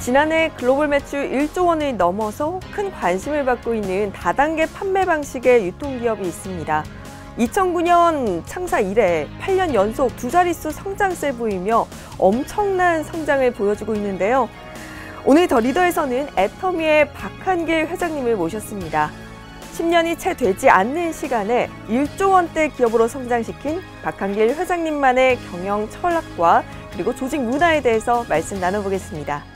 지난해 글로벌 매출 1조 원을 넘어서 큰 관심을 받고 있는 다단계 판매 방식의 유통기업이 있습니다. 2009년 창사 이래 8년 연속 두 자릿수 성장세를 보이며 엄청난 성장을 보여주고 있는데요. 오늘 더 리더에서는 애터미의 박한길 회장님을 모셨습니다. 10년이 채 되지 않는 시간에 1조 원대 기업으로 성장시킨 박한길 회장님만의 경영 철학과 그리고 조직 문화에 대해서 말씀 나눠보겠습니다.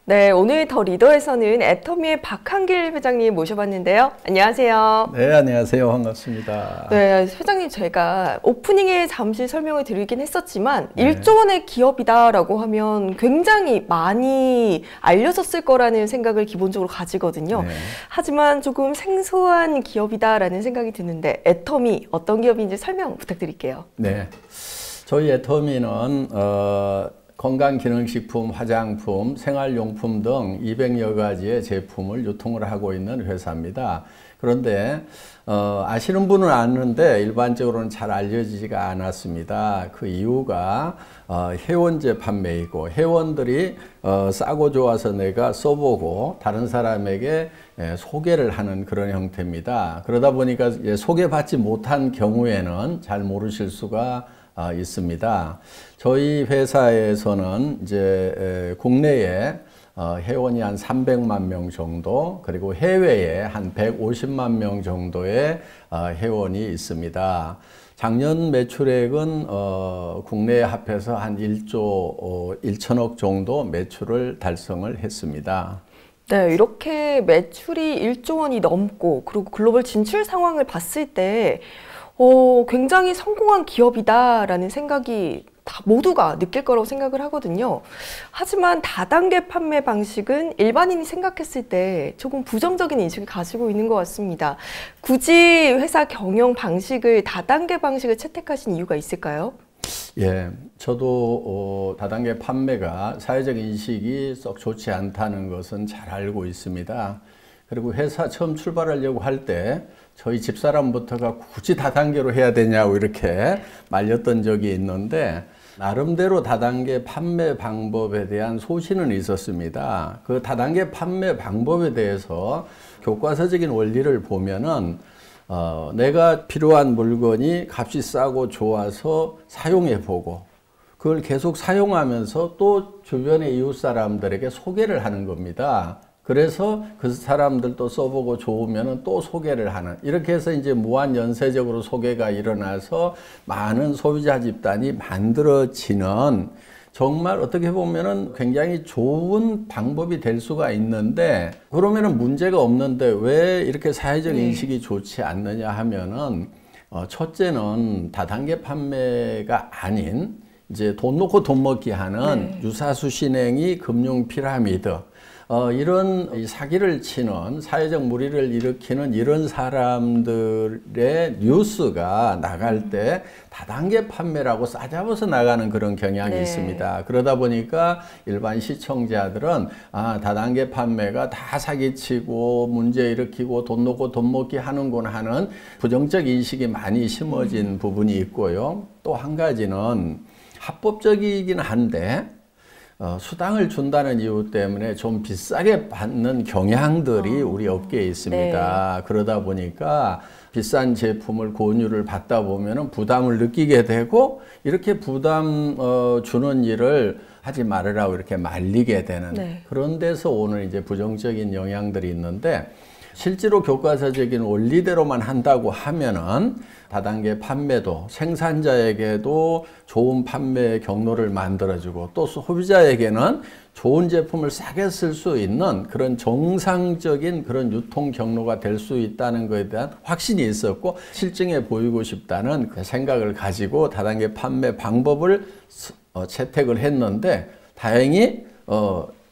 네, 오늘 더 리더에서는 애터미의 박한길 회장님 모셔봤는데요. 안녕하세요. 네, 안녕하세요. 반갑습니다. 네, 회장님 제가 오프닝에 잠시 설명을 드리긴 했었지만 1조 원의 기업이다라고 하면 굉장히 많이 알려졌을 거라는 생각을 기본적으로 가지거든요. 하지만 조금 생소한 기업이다라는 생각이 드는데 애터미 어떤 기업인지 설명 부탁드릴게요. 네, 저희 애터미는 건강기능식품, 화장품, 생활용품 등 200여 가지의 제품을 유통을 하고 있는 회사입니다. 그런데 아시는 분은 아는데 일반적으로는 잘 알려지지가 않았습니다. 그 이유가 회원제 판매이고 회원들이 싸고 좋아서 내가 써보고 다른 사람에게 소개를 하는 그런 형태입니다. 그러다 보니까 소개받지 못한 경우에는 잘 모르실 수가 있습니다. 저희 회사에서는 이제 국내에 회원이 한 300만 명 정도, 그리고 해외에 한 150만 명 정도의 회원이 있습니다. 작년 매출액은 국내에 합해서 한 1조 1천억 정도 매출을 달성을 했습니다. 네, 이렇게 매출이 1조 원이 넘고 그리고 글로벌 진출 상황을 봤을 때 굉장히 성공한 기업이다라는 생각이 다 모두가 느낄 거라고 생각을 하거든요. 하지만 다단계 판매 방식은 일반인이 생각했을 때 조금 부정적인 인식을 가지고 있는 것 같습니다. 굳이 회사 경영 방식을 다단계 방식을 채택하신 이유가 있을까요? 예, 저도 다단계 판매가 사회적 인식이 썩 좋지 않다는 것은 잘 알고 있습니다. 그리고 회사 처음 출발하려고 할 때 저희 집사람부터가 굳이 다단계로 해야 되냐고 이렇게 말렸던 적이 있는데 나름대로 다단계 판매 방법에 대한 소신은 있었습니다. 그 다단계 판매 방법에 대해서 교과서적인 원리를 보면은 내가 필요한 물건이 값이 싸고 좋아서 사용해 보고 그걸 계속 사용하면서 또 주변의 이웃 사람들에게 소개를 하는 겁니다. 그래서 그 사람들도 써보고 좋으면 또 소개를 하는, 이렇게 해서 이제 무한 연쇄적으로 소개가 일어나서 많은 소비자 집단이 만들어지는 정말 어떻게 보면은 굉장히 좋은 방법이 될 수가 있는데, 그러면은 문제가 없는데 왜 이렇게 사회적 인식이 좋지 않느냐 하면은 첫째는 다단계 판매가 아닌 이제 돈 놓고 돈 먹기 하는 유사수 신행이 금융 피라미드, 이런 사기를 치는 사회적 물의를 일으키는 이런 사람들의 뉴스가 나갈 때 다단계 판매라고 싸잡아서 나가는 그런 경향이 있습니다. 그러다 보니까 일반 시청자들은 다단계 판매가 다 사기치고 문제 일으키고 돈 놓고 돈 먹기 하는구나 하는 부정적 인식이 많이 심어진 부분이 있고요. 또 한 가지는 합법적이긴 한데 수당을 준다는 이유 때문에 좀 비싸게 받는 경향들이 우리 업계에 있습니다. 그러다 보니까 비싼 제품을 권유를 받다 보면 부담을 느끼게 되고 이렇게 부담 주는 일을 하지 말으라고 이렇게 말리게 되는 그런 데서 오는 이제 부정적인 영향들이 있는데, 실제로 교과서적인 원리대로만 한다고 하면은 다단계 판매도 생산자에게도 좋은 판매 경로를 만들어주고 또 소비자에게는 좋은 제품을 싸게 쓸 수 있는 그런 정상적인 그런 유통 경로가 될 수 있다는 것에 대한 확신이 있었고 실증해 보이고 싶다는 그 생각을 가지고 다단계 판매 방법을 채택을 했는데, 다행히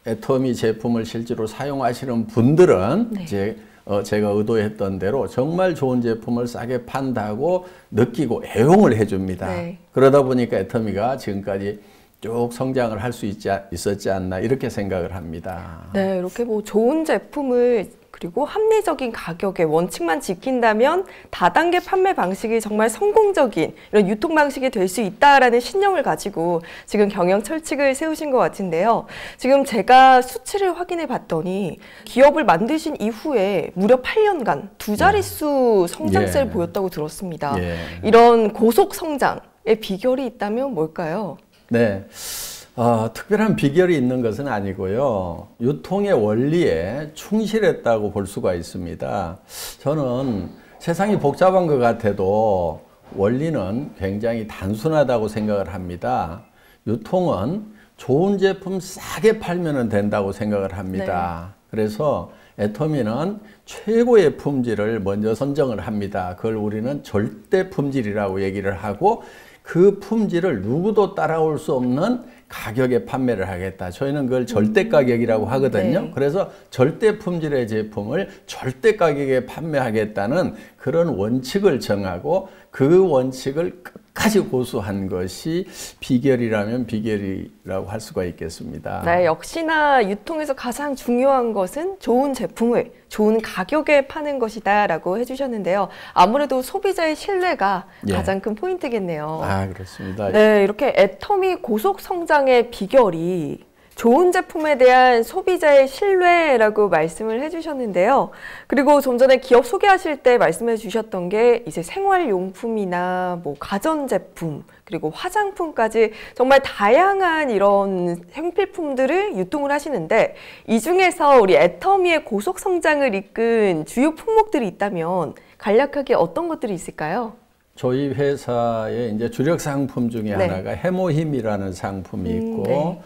애터미 제품을 실제로 사용하시는 분들은 이제 제가 의도했던 대로 정말 좋은 제품을 싸게 판다고 느끼고 애용을 해줍니다. 그러다 보니까 애터미가 지금까지 쭉 성장을 할 수 있었지 않나 이렇게 생각을 합니다. 네, 이렇게 뭐 좋은 제품을 그리고 합리적인 가격의 원칙만 지킨다면 다단계 판매 방식이 정말 성공적인 이런 유통 방식이 될 수 있다라는 신념을 가지고 지금 경영 철칙을 세우신 것 같은데요. 지금 제가 수치를 확인해 봤더니 기업을 만드신 이후에 무려 8년간 두 자릿수 성장세를 예. 보였다고 들었습니다. 예. 이런 고속 성장의 비결이 있다면 뭘까요? 네. 특별한 비결이 있는 것은 아니고요. 유통의 원리에 충실했다고 볼 수가 있습니다. 저는 세상이 복잡한 것 같아도 원리는 굉장히 단순하다고 생각을 합니다. 유통은 좋은 제품 싸게 팔면 된다고 생각을 합니다. 네. 그래서 애터미는 최고의 품질을 먼저 선정을 합니다. 그걸 우리는 절대 품질이라고 얘기를 하고 그 품질을 누구도 따라올 수 없는 가격에 판매를 하겠다. 저희는 그걸 절대 가격이라고 하거든요. 네. 그래서 절대 품질의 제품을 절대 가격에 판매하겠다는 그런 원칙을 정하고 그 원칙을 끝까지 고수한 것이 비결이라면 비결이라고 할 수가 있겠습니다. 네, 역시나 유통에서 가장 중요한 것은 좋은 제품을 좋은 가격에 파는 것이다라고 해주셨는데요. 아무래도 소비자의 신뢰가 가장 큰 포인트겠네요. 그렇습니다. 네, 이렇게 애터미 고속 성장의 비결이 좋은 제품에 대한 소비자의 신뢰라고 말씀을 해주셨는데요. 그리고 좀 전에 기업 소개하실 때 말씀해 주셨던 게 이제 생활용품이나 뭐 가전제품 그리고 화장품까지 정말 다양한 이런 생필품들을 유통을 하시는데 이 중에서 우리 애터미의 고속 성장을 이끈 주요 품목들이 있다면 간략하게 어떤 것들이 있을까요? 저희 회사의 이제 주력 상품 중에 하나가 해모힘이라는 상품이 있고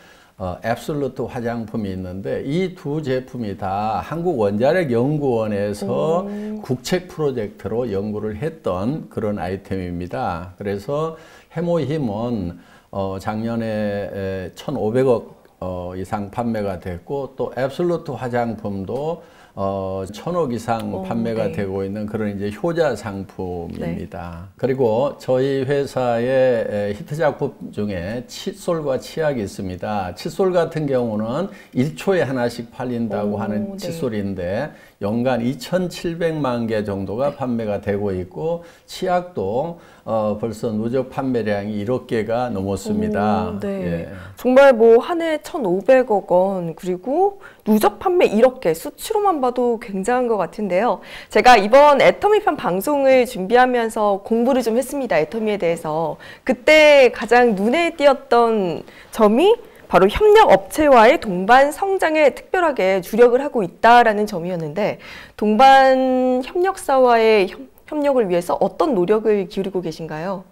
앱솔루트 화장품이 있는데 이 두 제품이 다 한국원자력연구원에서 국책 프로젝트로 연구를 했던 그런 아이템입니다. 그래서 해모힘은 작년에 1,500억 이상 판매가 됐고 또 앱솔루트 화장품도 1,000억 이상 판매가 되고 있는 그런 이제 효자 상품입니다. 그리고 저희 회사의 히트 작품 중에 칫솔과 치약이 있습니다. 칫솔 같은 경우는 1초에 하나씩 팔린다고 하는 칫솔인데 연간 2,700만 개 정도가 판매가 되고 있고 치약도 벌써 누적 판매량이 1억 개가 넘었습니다. 예. 정말 뭐 한 해 1,500억 원 그리고 누적 판매 1억 개 수치로만 봐도 굉장한 것 같은데요. 제가 이번 애터미편 방송을 준비하면서 공부를 좀 했습니다. 애터미에 대해서. 그때 가장 눈에 띄었던 점이 바로 협력업체와의 동반 성장에 특별하게 주력을 하고 있다라는 점이었는데 동반 협력사와의 협력을 위해서 어떤 노력을 기울이고 계신가요?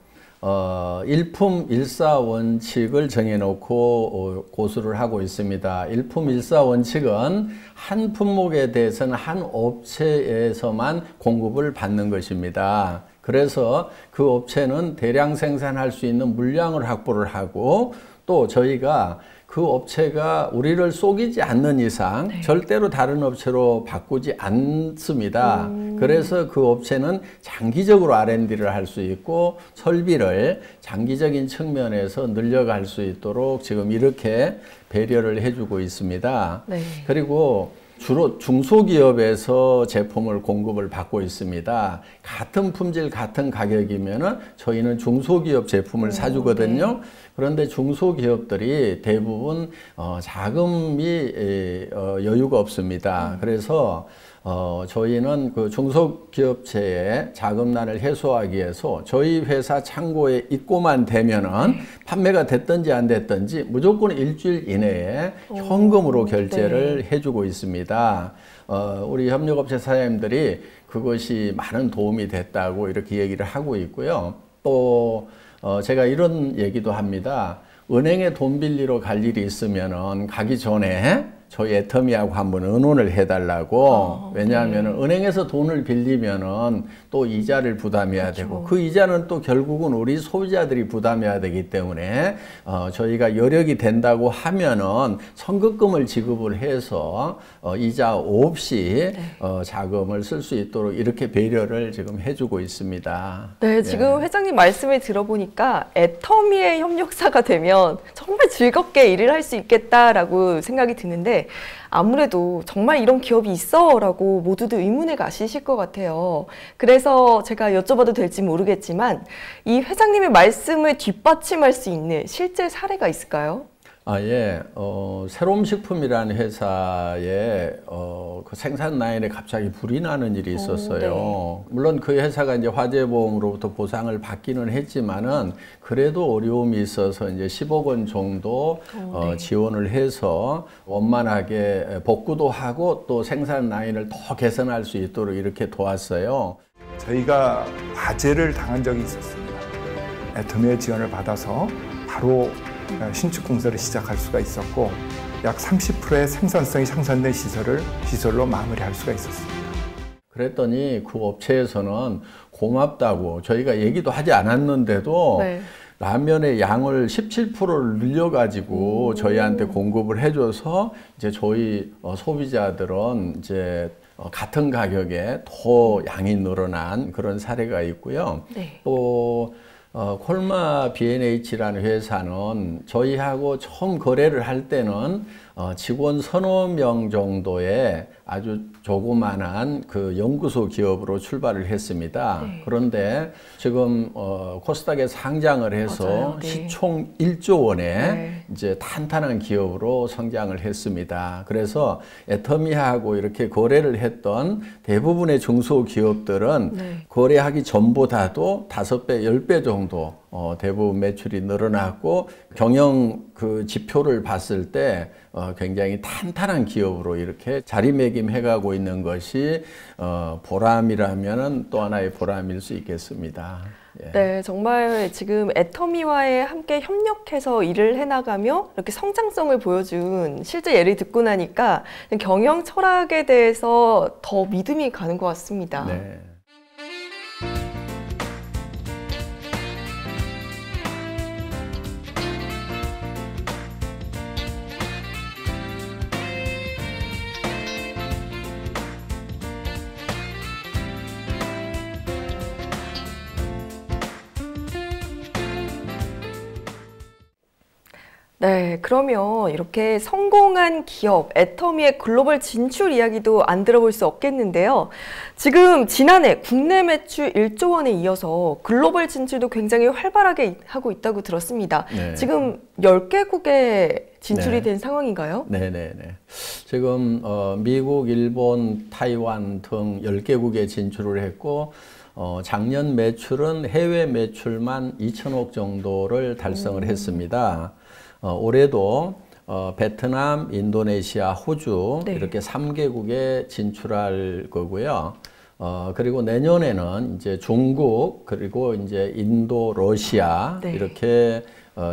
일품 일사 원칙을 정해놓고 고수를 하고 있습니다. 일품 일사 원칙은 한 품목에 대해서는 한 업체에서만 공급을 받는 것입니다. 그래서 그 업체는 대량 생산할 수 있는 물량을 확보를 하고 또 저희가 그 업체가 우리를 속이지 않는 이상 절대로 다른 업체로 바꾸지 않습니다. 그래서 그 업체는 장기적으로 R&D를 할 수 있고 설비를 장기적인 측면에서 늘려갈 수 있도록 지금 이렇게 배려를 해주고 있습니다. 그리고 주로 중소기업에서 제품을 공급을 받고 있습니다. 같은 품질, 같은 가격이면은 저희는 중소기업 제품을 사주거든요. 그런데 중소기업들이 대부분 자금이 여유가 없습니다. 그래서 저희는 그 중소기업체의 자금난을 해소하기 위해서 저희 회사 창고에 입고만 되면은 판매가 됐든지 안 됐든지 무조건 일주일 이내에 현금으로 결제를 해주고 있습니다. 우리 협력업체 사장님들이 그것이 많은 도움이 됐다고 이렇게 얘기를 하고 있고요. 또 제가 이런 얘기도 합니다. 은행에 돈 빌리러 갈 일이 있으면은 가기 전에 저희 애터미하고 한번 의논을 해달라고. 왜냐하면 은행에서 돈을 빌리면은 또 이자를 부담해야 되고 그 이자는 또 결국은 우리 소비자들이 부담해야 되기 때문에 저희가 여력이 된다고 하면은 선급금을 지급을 해서 이자 없이 자금을 쓸 수 있도록 이렇게 배려를 지금 해주고 있습니다. 네, 지금 회장님 말씀을 들어보니까 애터미의 협력사가 되면 정말 즐겁게 일을 할 수 있겠다라고 생각이 드는데 아무래도 정말 이런 기업이 있어 라고 모두들 의문에 가시실 것 같아요. 그래서 제가 여쭤봐도 될지 모르겠지만 이 회장님의 말씀을 뒷받침할 수 있는 실제 사례가 있을까요? 예. 새로움 식품이라는 회사에 그 생산 라인에 갑자기 불이 나는 일이 있었어요. 물론 그 회사가 이제 화재보험으로부터 보상을 받기는 했지만은 그래도 어려움이 있어서 이제 10억 원 정도 지원을 해서 원만하게 복구도 하고 또 생산 라인을 더 개선할 수 있도록 이렇게 도왔어요. 저희가 화재를 당한 적이 있었습니다. 애터미의 지원을 받아서 바로 신축 공사를 시작할 수가 있었고 약 30%의 생산성이 향상된 시설로 마무리할 수가 있었습니다. 그랬더니 그 업체에서는 고맙다고 저희가 얘기도 하지 않았는데도 라면의 양을 17%를 늘려가지고 저희한테 공급을 해줘서 이제 저희 소비자들은 이제 같은 가격에 더 양이 늘어난 그런 사례가 있고요. 또 콜마 B&H라는 회사는 저희하고 처음 거래를 할 때는 직원 서너 명 정도의 아주 조그만한 그 연구소 기업으로 출발을 했습니다. 그런데 지금 코스닥에 상장을 해서 시총 1조 원의 이제 탄탄한 기업으로 성장을 했습니다. 그래서 애터미하고 이렇게 거래를 했던 대부분의 중소기업들은 거래하기 전보다도 5배, 10배 정도 대부분 매출이 늘어났고 경영 그 지표를 봤을 때 굉장히 탄탄한 기업으로 이렇게 자리매김해가고 있는 것이 보람이라면은 또 하나의 보람일 수 있겠습니다. 네, 정말 지금 애터미와의 함께 협력해서 일을 해나가며 이렇게 성장성을 보여준 실제 예를 듣고 나니까 경영 철학에 대해서 더 믿음이 가는 것 같습니다. 네, 그러면 이렇게 성공한 기업 애터미의 글로벌 진출 이야기도 안 들어볼 수 없겠는데요. 지금 지난해 국내 매출 1조 원에 이어서 글로벌 진출도 굉장히 활발하게 하고 있다고 들었습니다. 지금 10개국에 진출이 된 상황인가요? 네네네. 지금 미국, 일본, 타이완 등 10개국에 진출을 했고 작년 매출은 해외 매출만 2천억 정도를 달성을 했습니다. 올해도 베트남, 인도네시아, 호주 이렇게 3개국에 진출할 거고요. 그리고 내년에는 이제 중국 그리고 이제 인도, 러시아 이렇게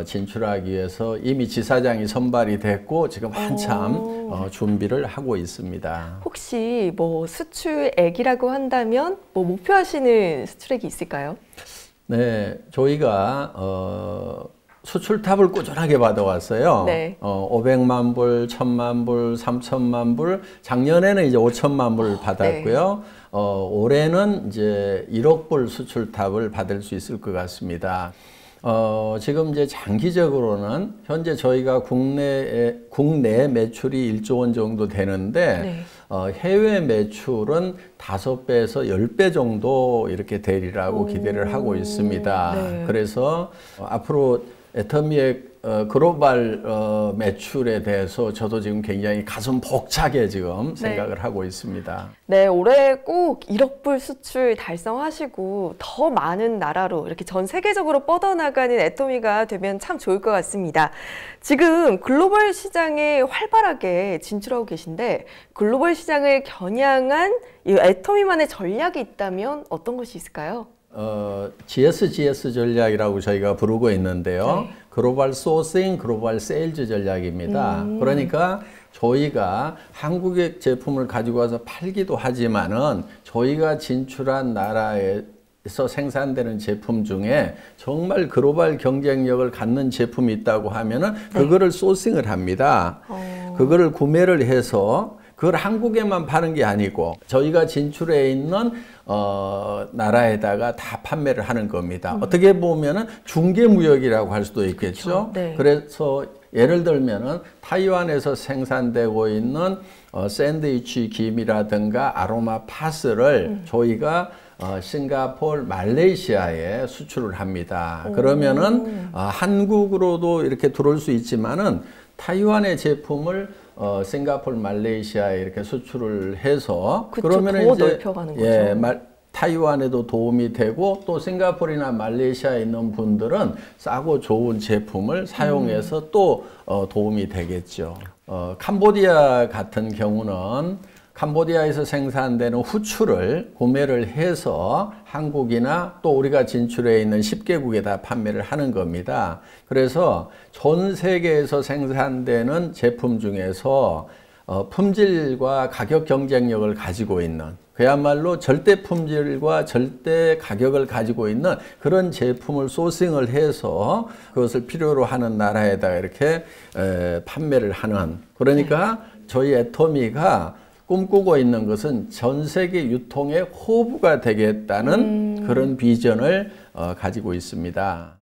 진출하기 위해서 이미 지사장이 선발이 됐고 지금 한참 준비를 하고 있습니다. 혹시 뭐 수출액이라고 한다면 뭐 목표하시는 수출액이 있을까요? 네, 저희가 수출탑을 꾸준하게 받아왔어요. 500만 불, 1000만 불, 3000만 불, 작년에는 이제 5천만 불 받았고요. 올해는 이제 1억 불 수출탑을 받을 수 있을 것 같습니다. 지금 이제 장기적으로는 현재 저희가 국내 매출이 1조 원 정도 되는데 해외 매출은 5배에서 10배 정도 이렇게 되리라고 기대를 하고 있습니다. 그래서 앞으로 애터미의 글로벌 매출에 대해서 저도 지금 굉장히 가슴 벅차게 지금 생각을 하고 있습니다. 네, 올해 꼭 1억 불 수출 달성하시고 더 많은 나라로 이렇게 전 세계적으로 뻗어나가는 애터미가 되면 참 좋을 것 같습니다. 지금 글로벌 시장에 활발하게 진출하고 계신데 글로벌 시장을 겨냥한 이 애터미만의 전략이 있다면 어떤 것이 있을까요? GSGS 전략이라고 저희가 부르고 있는데요. 네. 글로벌 소싱, 글로벌 세일즈 전략입니다. 그러니까 저희가 한국의 제품을 가지고 와서 팔기도 하지만은 저희가 진출한 나라에서 생산되는 제품 중에 정말 글로벌 경쟁력을 갖는 제품이 있다고 하면은 그거를 소싱을 합니다. 그거를 구매를 해서 그걸 한국에만 파는 게 아니고 저희가 진출해 있는 나라에다가 다 판매를 하는 겁니다. 어떻게 보면은 중개무역이라고 할 수도 있겠죠. 그렇죠. 네. 그래서 예를 들면은 타이완에서 생산되고 있는 샌드위치 김이라든가 아로마 파스를 저희가 싱가포르, 말레이시아에 수출을 합니다. 그러면은 한국으로도 이렇게 들어올 수 있지만은 타이완의 제품을 싱가포르, 말레이시아에 이렇게 수출을 해서 그쵸, 그러면은 더 이제 넓혀가는 거죠. 타이완에도 도움이 되고 또 싱가포르나 말레이시아에 있는 분들은 싸고 좋은 제품을 사용해서 또 도움이 되겠죠. 캄보디아 같은 경우는 캄보디아에서 생산되는 후추를 구매를 해서 한국이나 또 우리가 진출해 있는 10개국에다 판매를 하는 겁니다. 그래서 전 세계에서 생산되는 제품 중에서 품질과 가격 경쟁력을 가지고 있는 그야말로 절대 품질과 절대 가격을 가지고 있는 그런 제품을 소싱을 해서 그것을 필요로 하는 나라에다가 이렇게 판매를 하는 그러니까 저희 애터미가 꿈꾸고 있는 것은 전 세계 유통의 허브가 되겠다는 그런 비전을 가지고 있습니다.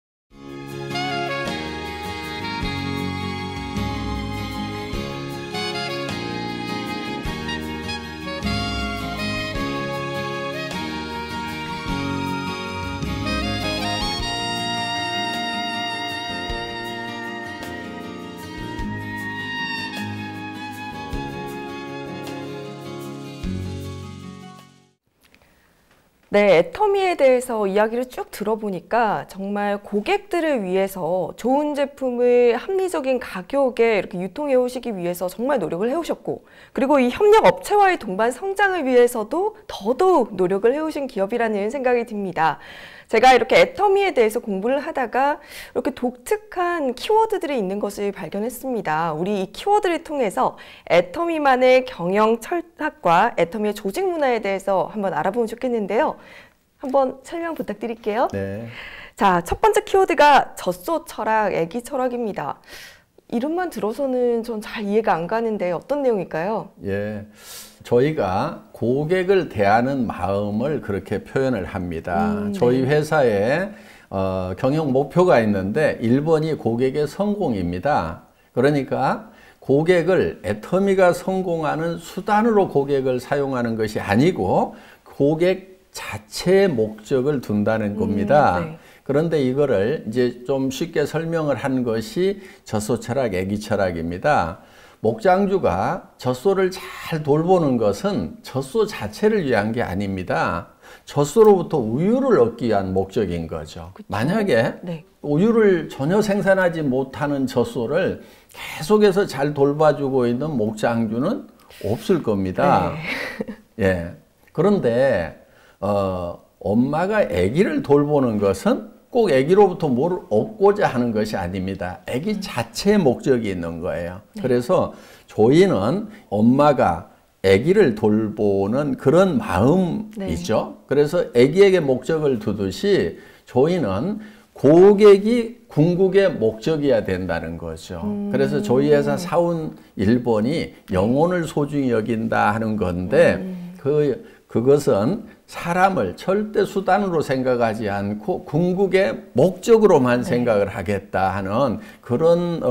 네, 애터미에 대해서 이야기를 쭉 들어보니까 정말 고객들을 위해서 좋은 제품을 합리적인 가격에 이렇게 유통해 오시기 위해서 정말 노력을 해오셨고 그리고 이 협력 업체와의 동반 성장을 위해서도 더더욱 노력을 해오신 기업이라는 생각이 듭니다. 제가 이렇게 애터미에 대해서 공부를 하다가 이렇게 독특한 키워드들이 있는 것을 발견했습니다. 우리 이 키워드를 통해서 애터미만의 경영 철학과 애터미의 조직 문화에 대해서 한번 알아보면 좋겠는데요. 한번 설명 부탁드릴게요. 네. 자, 첫 번째 키워드가 젖소 철학, 애기 철학입니다. 이름만 들어서는 전 잘 이해가 안 가는데 어떤 내용일까요? 예. 저희가 고객을 대하는 마음을 그렇게 표현을 합니다. 저희 회사에 경영 목표가 있는데 1번이 고객의 성공입니다. 그러니까 고객을 애터미가 성공하는 수단으로 고객을 사용하는 것이 아니고 고객 자체의 목적을 둔다는 겁니다. 네. 그런데 이거를 이제 좀 쉽게 설명을 한 것이 젖소 철학, 애기 철학입니다. 목장주가 젖소를 잘 돌보는 것은 젖소 자체를 위한 게 아닙니다. 젖소로부터 우유를 얻기 위한 목적인 거죠. 그쵸? 만약에 네. 우유를 전혀 생산하지 못하는 젖소를 계속해서 잘 돌봐주고 있는 목장주는 없을 겁니다. 네. 예. 그런데 엄마가 아기를 돌보는 것은 꼭 아기로부터 뭘 얻고자 하는 것이 아닙니다. 아기 자체의 목적이 있는 거예요. 그래서 저희는 엄마가 아기를 돌보는 그런 마음이죠. 그래서 아기에게 목적을 두듯이 저희는 고객이 궁극의 목적이어야 된다는 거죠. 그래서 저희 회사 사원 1번이 영혼을 소중히 여긴다 하는 건데 그것은 사람을 절대 수단으로 생각하지 않고 궁극의 목적으로만 생각을 하겠다 하는 그런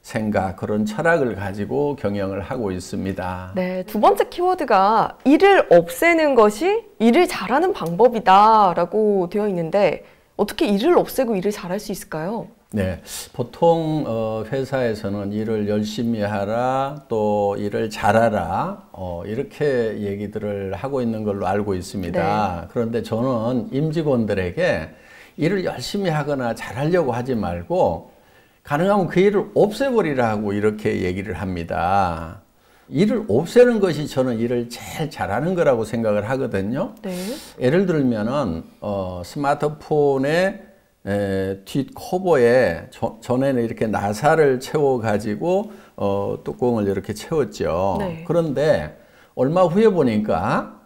생각, 그런 철학을 가지고 경영을 하고 있습니다. 네, 두 번째 키워드가 일을 없애는 것이 일을 잘하는 방법이다라고 되어 있는데 어떻게 일을 없애고 일을 잘할 수 있을까요? 네, 보통 회사에서는 일을 열심히 하라, 또 일을 잘하라 이렇게 얘기들을 하고 있는 걸로 알고 있습니다. 네. 그런데 저는 임직원들에게 일을 열심히 하거나 잘하려고 하지 말고 가능하면 그 일을 없애버리라고 이렇게 얘기를 합니다. 일을 없애는 것이 저는 일을 제일 잘하는 거라고 생각을 하거든요. 네. 예를 들면은 스마트폰의 뒷 커버에 전에는 이렇게 나사를 채워 가지고 뚜껑을 이렇게 채웠죠. 네. 그런데 얼마 후에 보니까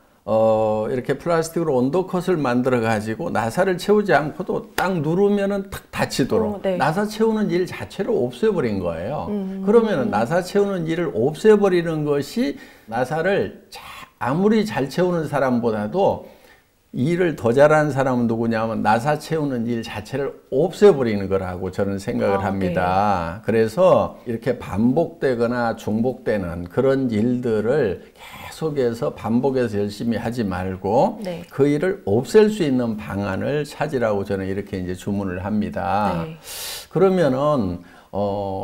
이렇게 플라스틱으로 언더컷을 만들어 가지고 나사를 채우지 않고도 딱 누르면은 탁 닫히도록 네. 나사 채우는 일 자체를 없애버린 거예요. 그러면은 나사 채우는 일을 없애버리는 것이 나사를 아무리 잘 채우는 사람보다도 일을 더 잘하는 사람은 누구냐면 나사 채우는 일 자체를 없애버리는 거라고 저는 생각을 합니다. 그래서 이렇게 반복되거나 중복되는 그런 일들을 계속해서 반복해서 열심히 하지 말고 네. 그 일을 없앨 수 있는 방안을 찾으라고 저는 이렇게 이제 주문을 합니다. 네. 그러면은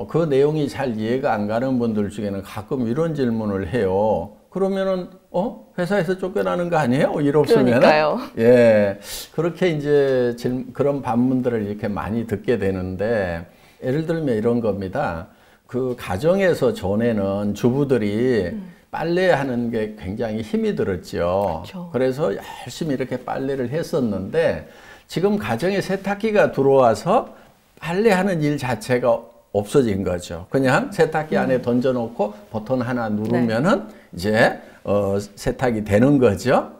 그 내용이 잘 이해가 안 가는 분들 중에는 가끔 이런 질문을 해요. 그러면은 회사에서 쫓겨나는 거 아니에요? 일 없으면? 그러니까요. 예, 그렇게 이제 그런 반문들을 이렇게 많이 듣게 되는데 예를 들면 이런 겁니다. 그 가정에서 전에는 주부들이 빨래하는 게 굉장히 힘이 들었죠. 그렇죠. 그래서 열심히 이렇게 빨래를 했었는데 지금 가정에 세탁기가 들어와서 빨래하는 일 자체가 없어진 거죠. 그냥 세탁기 안에 던져놓고 버튼 하나 누르면은 이제 세탁이 되는 거죠.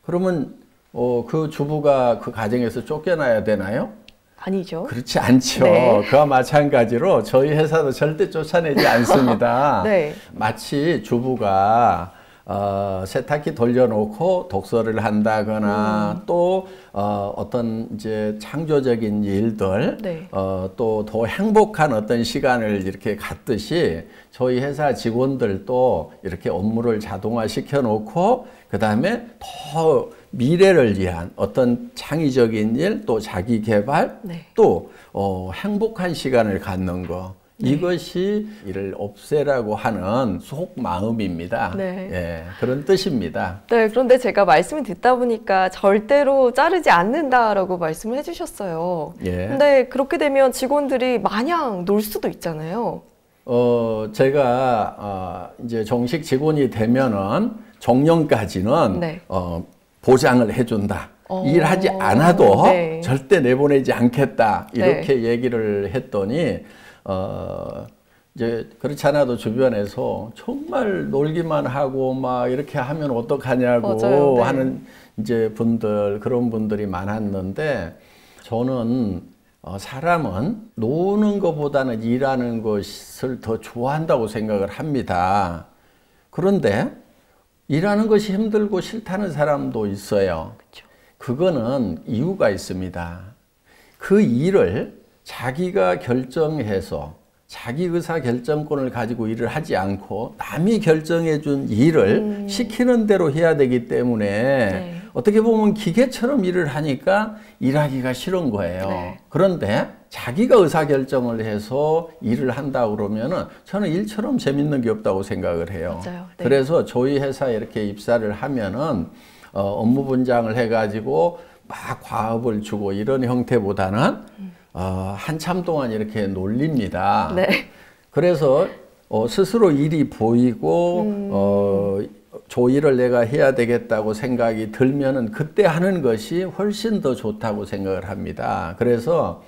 그러면 그 주부가 그 가정에서 쫓겨나야 되나요? 아니죠. 그렇지 않죠. 네. 그와 마찬가지로 저희 회사도 절대 쫓아내지 않습니다. 네. 마치 주부가 세탁기 돌려놓고 독서를 한다거나 또 어떤 이제 창조적인 일들 네. 또 더 행복한 어떤 시간을 이렇게 갖듯이 저희 회사 직원들도 이렇게 업무를 자동화 시켜 놓고 그 다음에 더 미래를 위한 어떤 창의적인 일 또 자기 개발 네. 또 행복한 시간을 갖는 거 이것이 이를 없애라고 하는 속마음입니다. 네. 예, 그런 뜻입니다. 네, 그런데 제가 말씀을 듣다 보니까 절대로 자르지 않는다라고 말씀을 해주셨어요. 예. 근데 그렇게 되면 직원들이 마냥 놀 수도 있잖아요. 제가 이제 정식 직원이 되면은 정년까지는 네. 보장을 해준다. 일하지 않아도 네. 절대 내보내지 않겠다. 이렇게 얘기를 했더니 이제 그렇지 않아도 주변에서 정말 놀기만 하고 막 이렇게 하면 어떡하냐고 맞아요. 네. 하는 이제 그런 분들이 많았는데 저는 사람은 노는 것보다는 일하는 것을 더 좋아한다고 생각을 합니다. 그런데 일하는 것이 힘들고 싫다는 사람도 있어요. 그렇죠. 그거는 이유가 있습니다. 그 일을 자기가 결정해서 자기 의사 결정권을 가지고 일을 하지 않고 남이 결정해 준 일을 시키는 대로 해야 되기 때문에 네. 어떻게 보면 기계처럼 일을 하니까 일하기가 싫은 거예요. 네. 그런데 자기가 의사 결정을 해서 일을 한다 그러면은 저는 일처럼 재밌는 게 없다고 생각을 해요. 맞아요. 네. 그래서 저희 회사에 이렇게 입사를 하면은 업무 분장을 해가지고 막 과업을 주고 이런 형태보다는 한참 동안 이렇게 놀립니다. 네. 그래서 스스로 일이 보이고 저 일을 내가 해야 되겠다고 생각이 들면은 그때 하는 것이 훨씬 더 좋다고 생각을 합니다. 그래서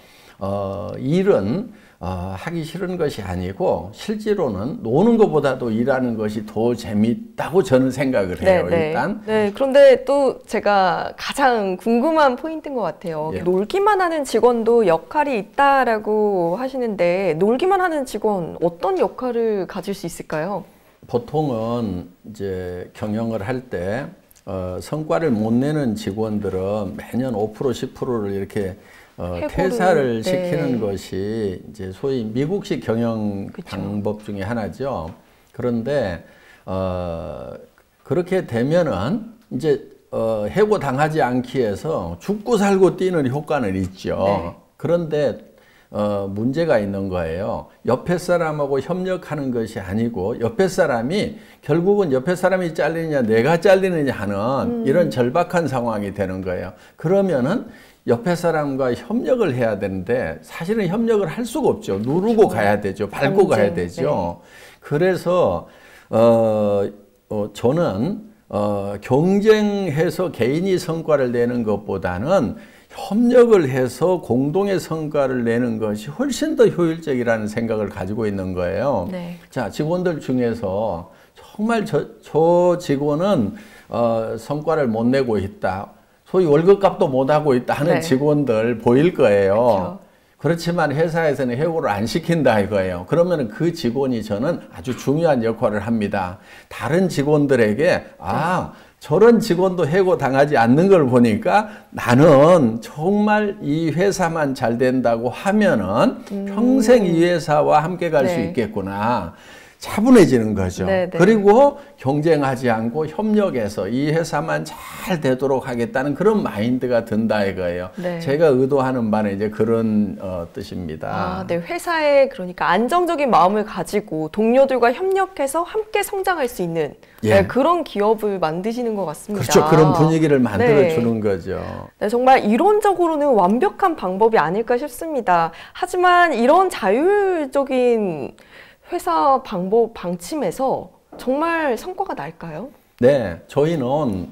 일은 하기 싫은 것이 아니고 실제로는 노는 것보다도 일하는 것이 더 재밌다고 저는 생각을 해요. 네, 일단. 네, 그런데 또 제가 가장 궁금한 포인트인 것 같아요. 예. 놀기만 하는 직원도 역할이 있다라고 하시는데 놀기만 하는 직원 어떤 역할을 가질 수 있을까요? 보통은 이제 경영을 할 때 성과를 못 내는 직원들은 매년 5% 10%를 이렇게 퇴사를 네. 시키는 것이 이제 소위 미국식 경영 그쵸. 방법 중에 하나죠. 그런데 그렇게 되면은 이제 해고 당하지 않기 위해서 죽고 살고 뛰는 효과는 있죠. 네. 그런데 문제가 있는 거예요. 옆에 사람하고 협력하는 것이 아니고 옆에 사람이 결국은 옆에 사람이 잘리느냐 내가 잘리느냐 하는 이런 절박한 상황이 되는 거예요. 그러면은 옆에 사람과 협력을 해야 되는데 사실은 협력을 할 수가 없죠. 누르고 가야 되죠. 밟고 가야 되죠. 그래서 저는 경쟁해서 개인이 성과를 내는 것보다는 협력을 해서 공동의 성과를 내는 것이 훨씬 더 효율적이라는 생각을 가지고 있는 거예요. 네. 자, 직원들 중에서 정말 저 직원은 성과를 못 내고 있다. 소위 월급값도 못 하고 있다 하는 네. 직원들 보일 거예요. 그렇죠. 그렇지만 회사에서는 해고를 안 시킨다 이거예요. 그러면 그 직원이 저는 아주 중요한 역할을 합니다. 다른 직원들에게 저런 직원도 해고 당하지 않는 걸 보니까 나는 정말 이 회사만 잘 된다고 하면은 평생 이 회사와 함께 갈 수 네. 있겠구나. 차분해지는 거죠. 네, 네. 그리고 경쟁하지 않고 협력해서 이 회사만 잘 되도록 하겠다는 그런 마인드가 든다 이거예요. 네. 제가 의도하는 바는 이제 그런 뜻입니다. 아, 네. 회사에 그러니까 안정적인 마음을 가지고 동료들과 협력해서 함께 성장할 수 있는 예. 네, 그런 기업을 만드시는 것 같습니다. 그렇죠. 그런 분위기를 만들어 네. 주는 거죠. 네, 정말 이론적으로는 완벽한 방법이 아닐까 싶습니다. 하지만 이런 자율적인 회사 방침에서 정말 성과가 날까요? 네, 저희는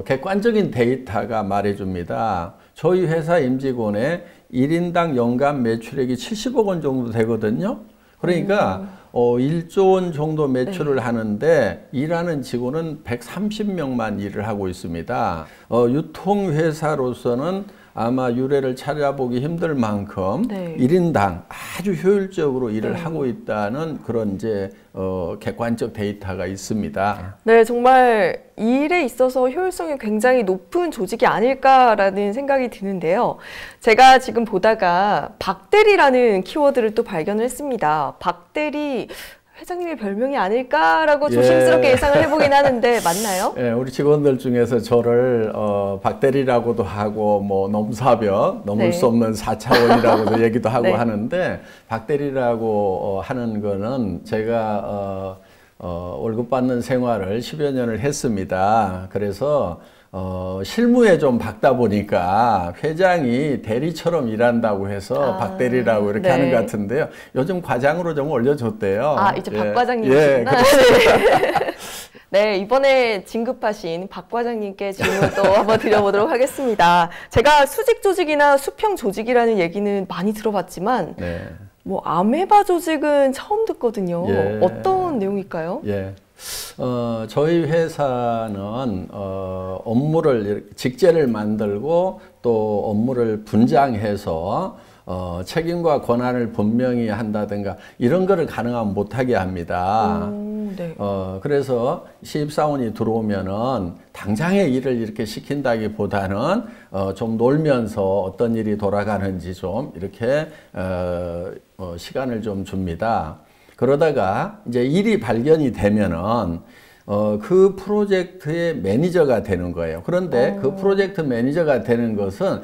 객관적인 데이터가 말해줍니다. 저희 회사 임직원의 1인당 연간 매출액이 70억 원 정도 되거든요. 그러니까 1조 원 정도 매출을 네. 하는데 일하는 직원은 130명만 일을 하고 있습니다. 유통회사로서는 아마 유례를 찾아보기 힘들 만큼 네. 1인당 아주 효율적으로 일을 네. 하고 있다는 그런 이제 객관적 데이터가 있습니다. 네, 정말 이 일에 있어서 효율성이 굉장히 높은 조직이 아닐까라는 생각이 드는데요. 제가 지금 보다가 박대리라는 키워드를 또 발견을 했습니다. 박대리 회장님의 별명이 아닐까라고 조심스럽게 예상을 해보긴 하는데 맞나요? 예, 우리 직원들 중에서 저를 박대리라고도 하고 뭐 넘사벽, 넘을 네. 수 없는 4차원이라고도 얘기도 하고 네. 하는데 박대리라고 하는 거는 제가 월급 받는 생활을 10여 년을 했습니다. 그래서 실무에 좀 박다 보니까 회장이 대리처럼 일한다고 해서 박대리라고 이렇게 네. 하는 것 같은데요. 요즘 과장으로 좀 올려줬대요. 아, 이제 예. 박 과장님이시구나. 예, 그렇습니다. 네, 이번에 진급하신 박 과장님께 질문 또 한번 드려보도록 하겠습니다. 제가 수직 조직이나 수평 조직이라는 얘기는 많이 들어봤지만 네. 뭐 아메바 조직은 처음 듣거든요. 예. 어떤 내용일까요? 예. 저희 회사는 업무를 직제를 만들고 또 업무를 분장해서 책임과 권한을 분명히 한다든가 이런 거를 가능하면 못하게 합니다. 네. 그래서 신입사원이 들어오면은 당장의 일을 이렇게 시킨다기보다는 좀 놀면서 어떤 일이 돌아가는지 좀 이렇게 시간을 좀 줍니다. 그러다가 이제 일이 발견이 되면은 그 프로젝트의 매니저가 되는 거예요. 그런데 그 프로젝트 매니저가 되는 것은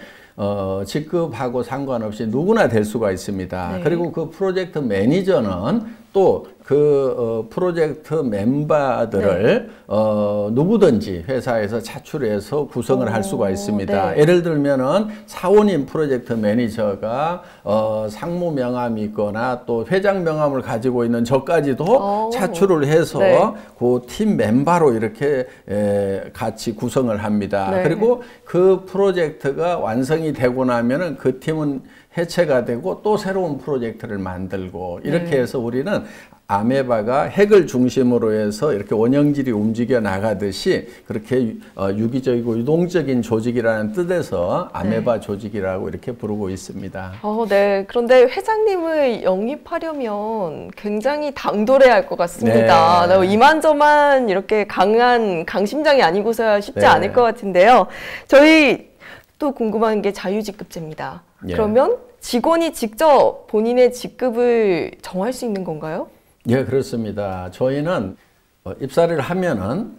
직급하고 상관없이 누구나 될 수가 있습니다. 네. 그리고 그 프로젝트 매니저는 또 그 프로젝트 멤버들을 누구든지 회사에서 차출해서 구성을 할 수가 있습니다. 네. 예를 들면은 사원인 프로젝트 매니저가 상무 명함이 있거나 또 회장 명함을 가지고 있는 저까지도 차출을 해서 네. 그 팀 멤버로 이렇게 같이 구성을 합니다. 네. 그리고 그 프로젝트가 완성이 되고 나면은 그 팀은 해체가 되고 또 새로운 프로젝트를 만들고 이렇게 네. 해서 우리는 아메바가 핵을 중심으로 해서 이렇게 원형질이 움직여 나가듯이 그렇게 유기적이고 유동적인 조직이라는 뜻에서 아메바 조직이라고 이렇게 부르고 있습니다. 네. 그런데 회장님을 영입하려면 굉장히 당돌해야 할 것 같습니다. 네. 이만저만 이렇게 강한 강심장이 아니고서야 쉽지 네. 않을 것 같은데요. 저희 또 궁금한 게 자유직급제입니다. 예. 그러면 직원이 직접 본인의 직급을 정할 수 있는 건가요? 예, 그렇습니다. 저희는 입사를 하면은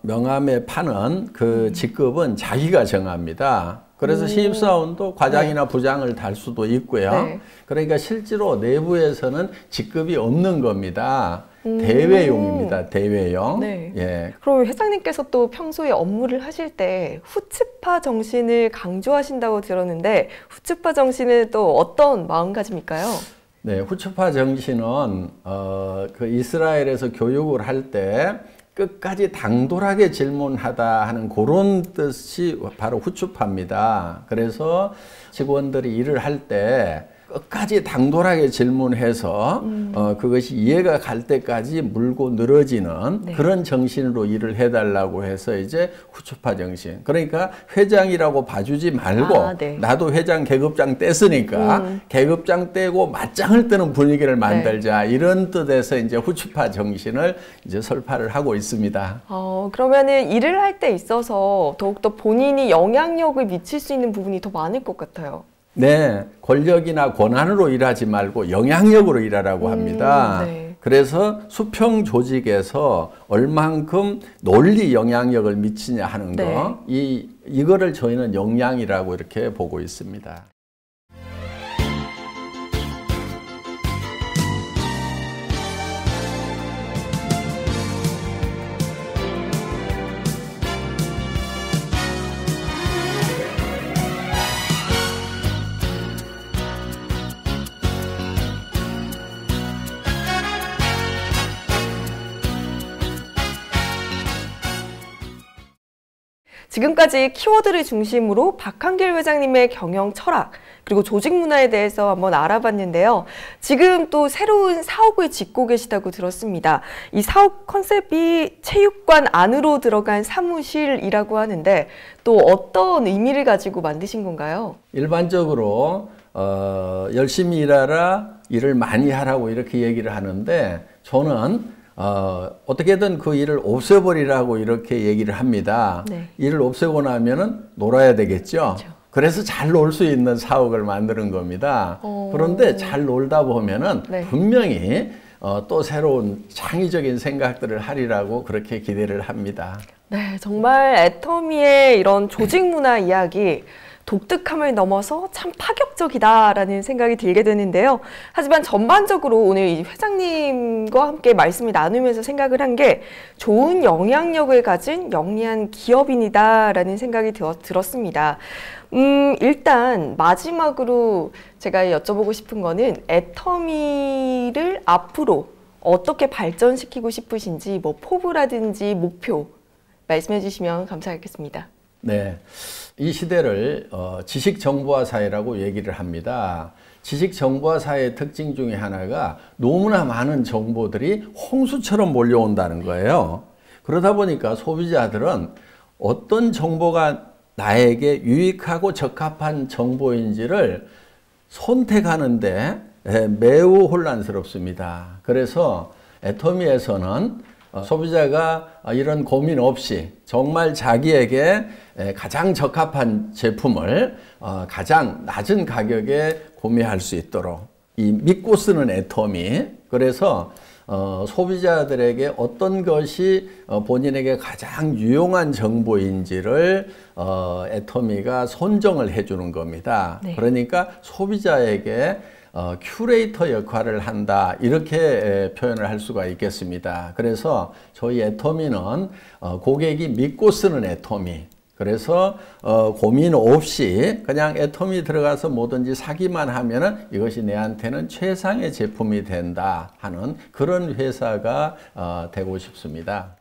명함에 파는 그 직급은 자기가 정합니다. 그래서 신입사원도 과장이나 부장을 달 수도 있고요. 네. 그러니까 실제로 내부에서는 직급이 없는 겁니다. 대외용입니다. 대외용. 네. 예. 그럼 회장님께서 또 평소에 업무를 하실 때 후츠파 정신을 강조하신다고 들었는데 후츠파 정신은 또 어떤 마음가짐일까요? 네, 후추파 정신은 그 이스라엘에서 교육을 할 때 끝까지 당돌하게 질문하다 하는 그런 뜻이 바로 후추파입니다. 그래서 직원들이 일을 할 때 끝까지 당돌하게 질문해서 그것이 이해가 갈 때까지 물고 늘어지는 네. 그런 정신으로 일을 해달라고 해서 이제 후추파 정신. 그러니까 회장이라고 봐주지 말고 네. 나도 회장 계급장 뗐으니까 계급장 떼고 맞짱을 뜨는 분위기를 만들자 이런 뜻에서 이제 후추파 정신을 이제 설파를 하고 있습니다. 그러면은 일을 할 때 있어서 더욱더 본인이 영향력을 미칠 수 있는 부분이 더 많을 것 같아요. 네, 권력이나 권한으로 일하지 말고 영향력으로 일하라고 합니다. 네. 그래서 수평 조직에서 얼만큼 논리 영향력을 미치냐 하는 거, 이거를 저희는 역량이라고 이렇게 보고 있습니다. 지금까지 키워드를 중심으로 박한길 회장님의 경영 철학 그리고 조직 문화에 대해서 한번 알아봤는데요. 지금 또 새로운 사옥을 짓고 계시다고 들었습니다. 이 사옥 컨셉이 체육관 안으로 들어간 사무실이라고 하는데 또 어떤 의미를 가지고 만드신 건가요? 일반적으로 열심히 일하라, 일을 많이 하라고 이렇게 얘기를 하는데 저는 어떻게든 그 일을 없애버리라고 이렇게 얘기를 합니다. 네. 일을 없애고 나면은 놀아야 되겠죠. 그렇죠. 그래서 잘 놀 수 있는 사옥을 만드는 겁니다. 그런데 잘 놀다 보면은 분명히 또 새로운 창의적인 생각들을 하리라고 그렇게 기대를 합니다. 네, 정말 애터미의 이런 조직 문화 이야기 독특함을 넘어서 참 파격적이다라는 생각이 들게 되는데요. 하지만 전반적으로 오늘 이 회장님과 함께 말씀을 나누면서 생각을 한 게 좋은 영향력을 가진 영리한 기업인이다라는 생각이 들었습니다. 일단 마지막으로 제가 여쭤보고 싶은 거는 애터미를 앞으로 어떻게 발전시키고 싶으신지 뭐 포부라든지 목표 말씀해 주시면 감사하겠습니다. 네, 이 시대를 지식정보화 사회라고 얘기를 합니다. 지식정보화 사회의 특징 중에 하나가 너무나 많은 정보들이 홍수처럼 몰려온다는 거예요. 그러다 보니까 소비자들은 어떤 정보가 나에게 유익하고 적합한 정보인지를 선택하는데 매우 혼란스럽습니다. 그래서 애터미에서는 소비자가 이런 고민 없이 정말 자기에게 가장 적합한 제품을 가장 낮은 가격에 구매할 수 있도록 이 믿고 쓰는 애터미, 그래서 소비자들에게 어떤 것이 본인에게 가장 유용한 정보인지를 애터미가 선정을 해주는 겁니다. 네. 그러니까 소비자에게 큐레이터 역할을 한다 이렇게 표현을 할 수가 있겠습니다. 그래서 저희 애터미는 고객이 믿고 쓰는 애터미, 그래서 고민 없이 그냥 애터미 들어가서 뭐든지 사기만 하면은 이것이 내한테는 최상의 제품이 된다 하는 그런 회사가 되고 싶습니다.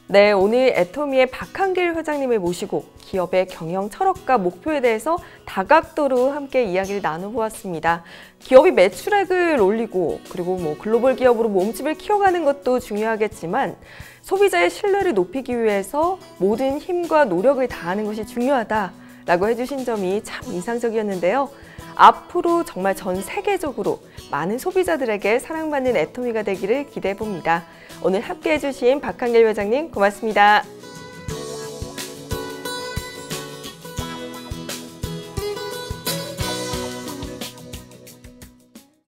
네, 오늘 애터미의 박한길 회장님을 모시고 기업의 경영 철학과 목표에 대해서 다각도로 함께 이야기를 나눠보았습니다. 기업이 매출액을 올리고 그리고 뭐 글로벌 기업으로 몸집을 키워가는 것도 중요하겠지만 소비자의 신뢰를 높이기 위해서 모든 힘과 노력을 다하는 것이 중요하다라고 해주신 점이 참 인상적이었는데요. 앞으로 정말 전 세계적으로 많은 소비자들에게 사랑받는 애터미가 되기를 기대해 봅니다. 오늘 함께해 주신 박한길 회장님 고맙습니다.